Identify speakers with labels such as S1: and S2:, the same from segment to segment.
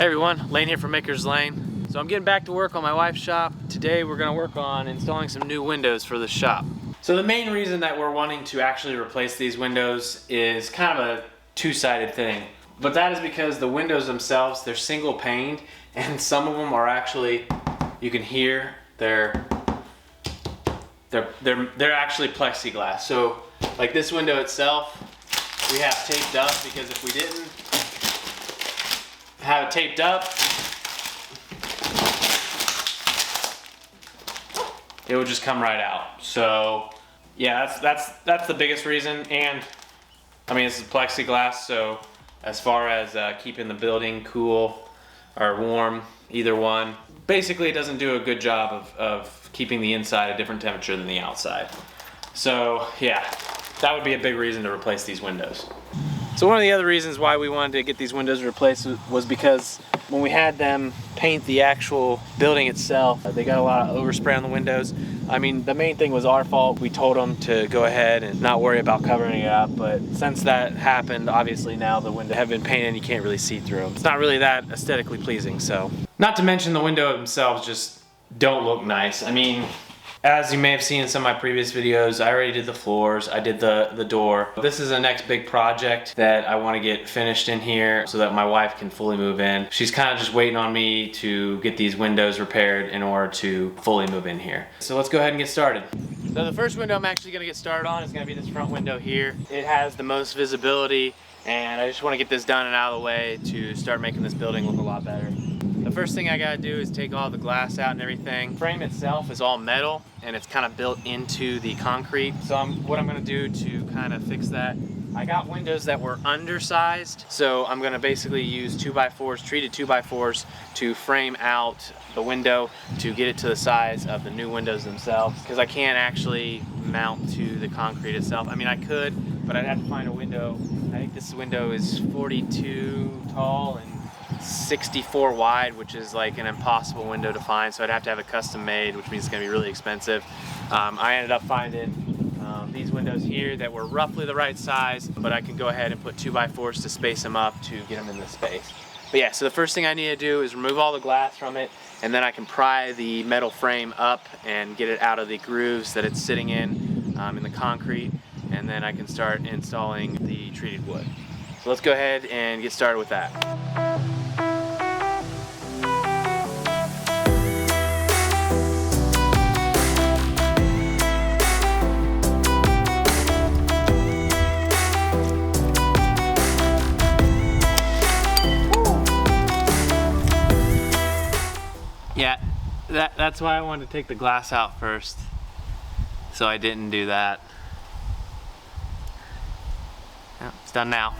S1: Hey everyone, Lane here from Maker's Lane. So I'm getting back to work on my wife's shop. Today we're gonna work on installing some new windows for the shop. So the main reason that we're wanting to actually replace these windows is kind of a two-sided thing. But that is because the windows themselves, they're single paned, and some of them are actually, you can hear, they're actually plexiglass. So like this window itself, we have taped up because if we didn't have it taped up, it would just come right out. So yeah, that's the biggest reason. And I mean, this is plexiglass, so as far as keeping the building cool or warm, either one, basically it doesn't do a good job of keeping the inside a different temperature than the outside. So yeah, that would be a big reason to replace these windows. So one of the other reasons why we wanted to get these windows replaced was because when we had them paint the actual building itself, they got a lot of overspray on the windows. I mean, the main thing was our fault. We told them to go ahead and not worry about covering it up, but since that happened, obviously now the windows have been painted and you can't really see through them. It's not really that aesthetically pleasing, so. Not to mention the windows themselves just don't look nice. I mean, as you may have seen in some of my previous videos, I already did the floors, I did the door. This is the next big project that I want to get finished in here so that my wife can fully move in. She's kind of just waiting on me to get these windows repaired in order to fully move in here. So let's go ahead and get started. So the first window I'm actually going to get started on is going to be this front window here. It has the most visibility, and I just want to get this done and out of the way to start making this building look a lot better. The first thing I gotta do is take all the glass out and everything. The frame itself is all metal and it's kind of built into the concrete. So what I'm gonna do to kind of fix that, I got windows that were undersized. So I'm gonna basically use 2x4s, treated 2x4s to frame out the window to get it to the size of the new windows themselves. Because I can't actually mount to the concrete itself. I mean, I could, but I'd have to find a window. I think this window is 42 tall and 64 wide, which is like an impossible window to find, so I'd have to have it custom made, which means it's gonna be really expensive. I ended up finding these windows here that were roughly the right size, but I can go ahead and put 2x4s to space them up to get them in this space. But yeah, so the first thing I need to do is remove all the glass from it, and then I can pry the metal frame up and get it out of the grooves that it's sitting in the concrete, and then I can start installing the treated wood. So let's go ahead and get started with that. Yeah, that's why I wanted to take the glass out first, so I didn't do that. Yeah, it's done now.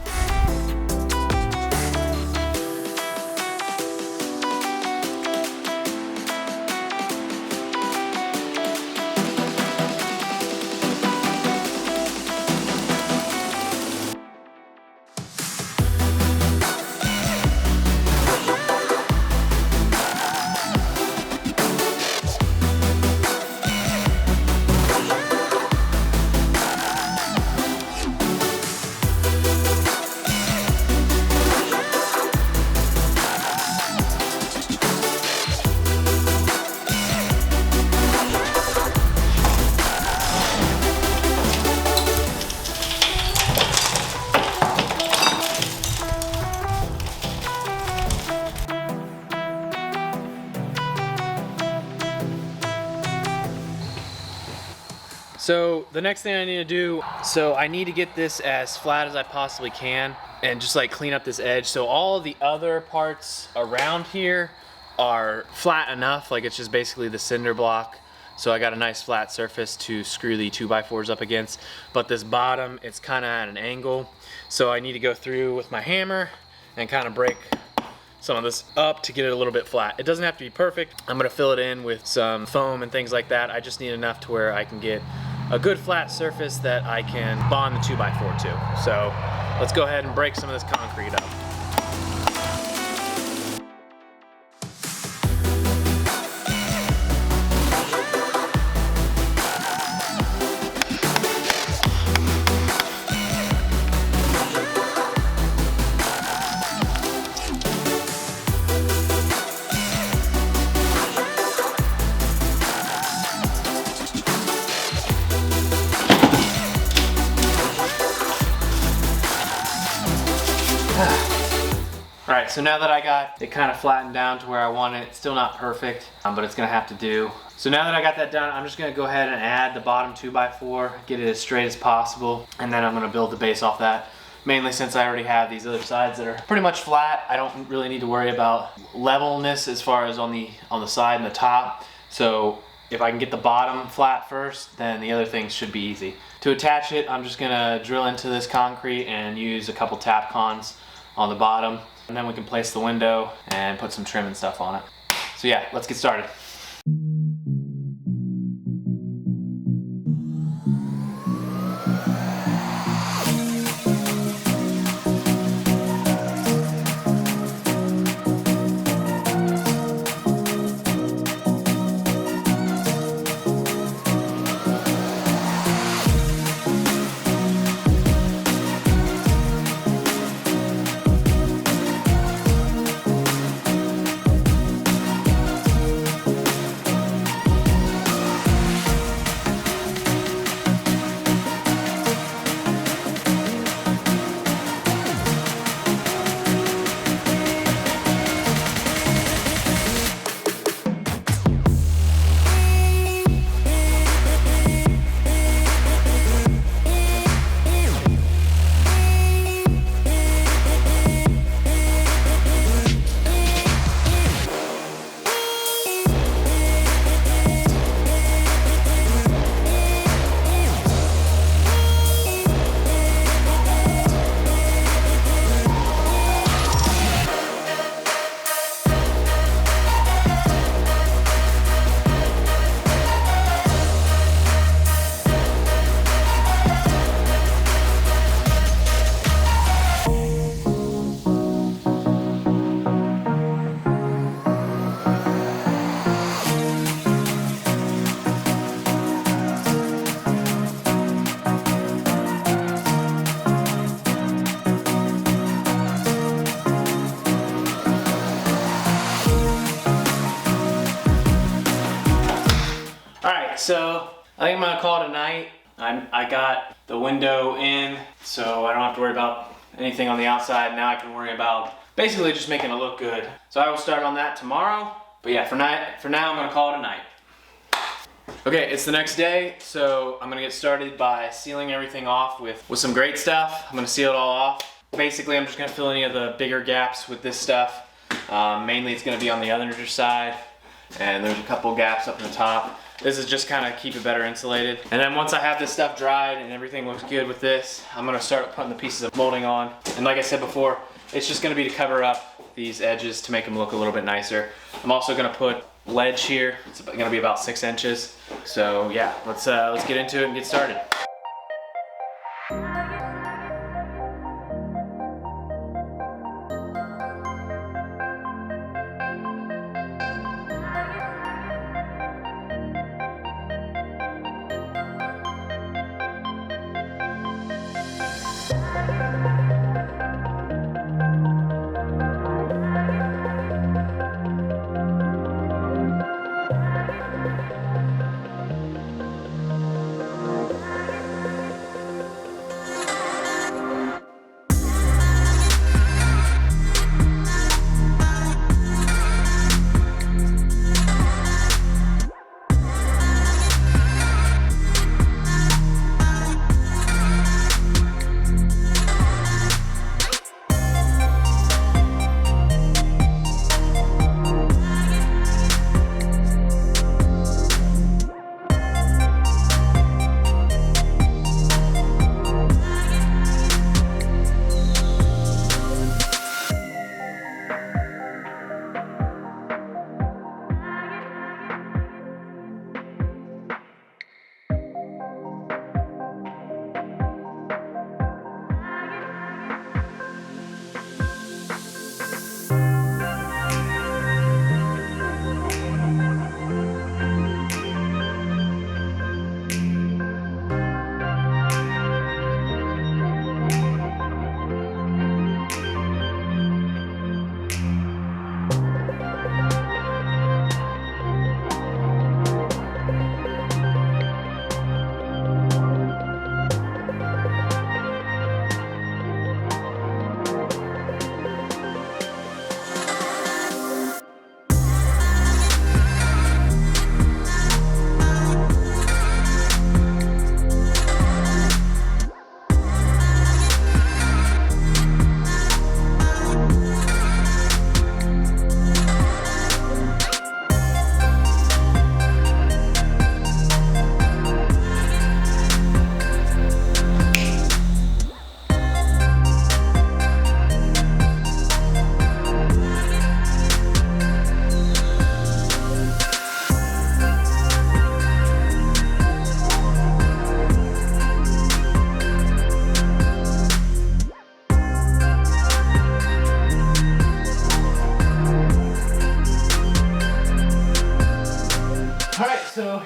S1: So the next thing I need to do, so I need to get this as flat as I possibly can and just like clean up this edge. So all of the other parts around here are flat enough, like it's just basically the cinder block. So I got a nice flat surface to screw the 2x4s up against. But this bottom, it's kind of at an angle. So I need to go through with my hammer and kind of break some of this up to get it a little bit flat. It doesn't have to be perfect. I'm gonna fill it in with some foam and things like that. I just need enough to where I can get a good flat surface that I can bond the 2x4 to. So let's go ahead and break some of this concrete up. so now that I got it kind of flattened down to where I want it, it's still not perfect, but it's gonna have to do. So now that I got that done, I'm just gonna go ahead and add the bottom 2x4, get it as straight as possible, and then I'm gonna build the base off that. Mainly since I already have these other sides that are pretty much flat, I don't really need to worry about levelness as far as on the side and the top. So if I can get the bottom flat first, then the other things should be easy. To attach it, I'm just gonna drill into this concrete and use a couple Tapcons on the bottom, and then we can place the window and put some trim and stuff on it. So yeah, let's get started. So I think I'm gonna call it a night. I got the window in, so I don't have to worry about anything on the outside. Now I can worry about basically just making it look good. So I will start on that tomorrow. But yeah, for now I'm gonna call it a night. Okay, it's the next day, so I'm gonna get started by sealing everything off with some great stuff. I'm gonna seal it all off. Basically, I'm just gonna fill any of the bigger gaps with this stuff. Mainly it's gonna be on the other side, and there's a couple gaps up in the top. This is just kind of keep it better insulated. And then once I have this stuff dried and everything looks good with this, I'm gonna start putting the pieces of molding on. And like I said before, it's just gonna be to cover up these edges to make them look a little bit nicer. I'm also gonna put ledge here. It's gonna be about 6 inches. So yeah, let's get into it and get started. so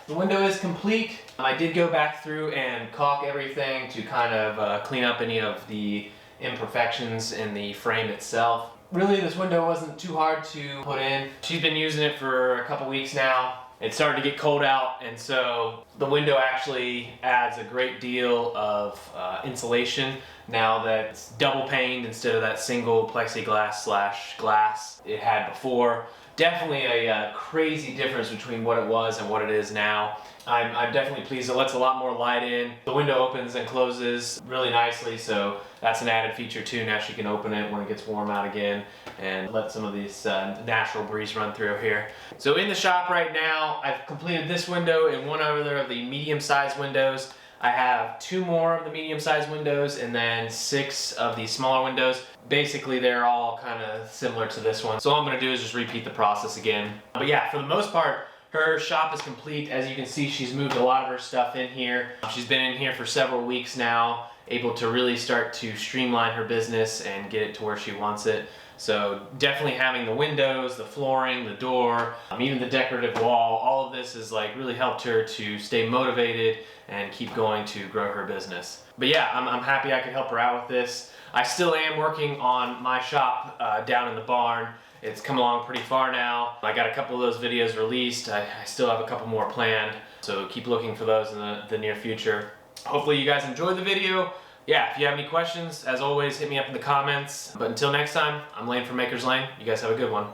S1: the window is complete. I did go back through and caulk everything to kind of clean up any of the imperfections in the frame itself. Really, this window wasn't too hard to put in. She's been using it for a couple weeks now. It's starting to get cold out, and so the window actually adds a great deal of insulation now that it's double paned instead of that single plexiglass / glass it had before. Definitely a crazy difference between what it was and what it is now. I'm definitely pleased. It lets a lot more light in. The window opens and closes really nicely, so that's an added feature too. Now she can open it when it gets warm out again and let some of this natural breeze run through here. So in the shop right now, I've completed this window and one other of the medium-sized windows. I have 2 more of the medium-sized windows and then 6 of the smaller windows. Basically, they're all kind of similar to this one. So all I'm gonna do is just repeat the process again. But yeah, for the most part, her shop is complete. As you can see, she's moved a lot of her stuff in here. She's been in here for several weeks now, able to really start to streamline her business and get it to where she wants it. So definitely having the windows, the flooring, the door, even the decorative wall, all of this has like really helped her to stay motivated and keep going to grow her business. But yeah, I'm happy I could help her out with this. I still am working on my shop down in the barn. It's come along pretty far now. I got a couple of those videos released. I still have a couple more planned, so keep looking for those in the near future. Hopefully you guys enjoyed the video. Yeah, if you have any questions, as always, hit me up in the comments. But until next time, I'm Lane from Maker's Lane. You guys have a good one.